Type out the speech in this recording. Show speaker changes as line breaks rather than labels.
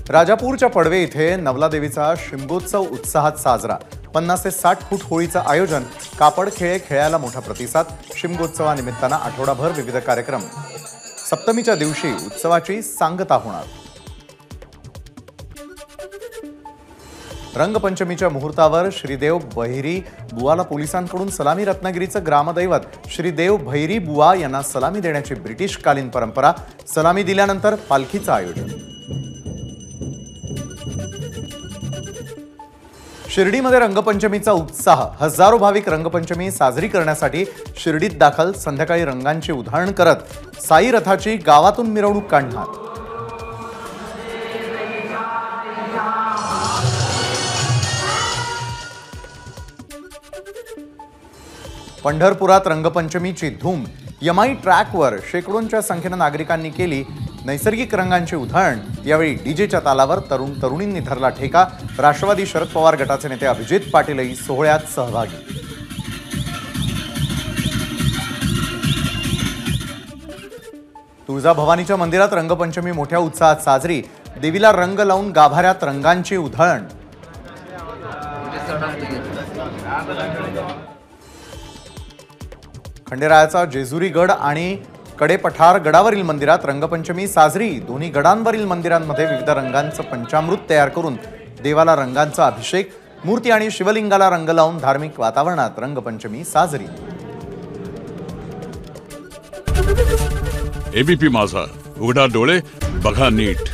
राजापूरच्या पडवे इथे नवलादेवीचा शिमगोत्सव उत्साहात साजरा। 50 ते 60 फूट होळीचं आयोजन, कापड खेळ खेळायला मोठा प्रतिसाद। शिमगोत्सवानिमित्तानं आठवडाभर विविध कार्यक्रम। सप्तमीच्या दिवशी उत्सवाची सांगता होणार। रंगपंचमीच्या मुहूर्तावर श्रीदेव भैरी बुवाला पोलिसांकडून सलामी। रत्नागिरीचं ग्रामदैवत श्रीदेव भैरी बुवा यांना सलामी देण्याची ब्रिटिशकालीन परंपरा। सलामी दिल्यानंतर पालखीचं आयोजन। शिर्डीमध्ये रंगपंचमीचा उत्साह। हजारो भाविक रंगपंचमी साजरी करण्यासाठी शिर्डीत दाखल। संध्याकाळी रंगांची उधळण करत साई रथाची गावातून मिरवणूक काढणार। पंढरपुरात रंगपंचमीची धूम। यमाई ट्रॅकवर शेकडोंच्या संख्येने नागरिकांनी केली नैसर्गिक रंगांची उधळण। यावेळी डीजेच्या तालावर तरुण तरुणींनी धरला ठेका। राष्ट्रवादी शरद पवार गटाचे नेते अभिजित पाटीलही सोहळ्यात सहभागी। तुळजाभवानीच्या मंदिरात रंगपंचमी मोठ्या उत्साहात साजरी। देवीला रंग लावून गाभाऱ्यात रंगांची उधळण। खंडेरायाचा जेजुरी गड आणि कडेपठार गडावरील मंदिरात रंगपंचमी साजरी। दोन्ही गडांवरील मंदिरांमध्ये विविध रंगांचं पंचामृत तयार करून देवाला रंगांचा अभिषेक। मूर्ती आणि शिवलिंगाला रंग लावून धार्मिक वातावरणात रंगपंचमी साजरी।
एबीपी माझा, उघडा डोळे बघा नीट।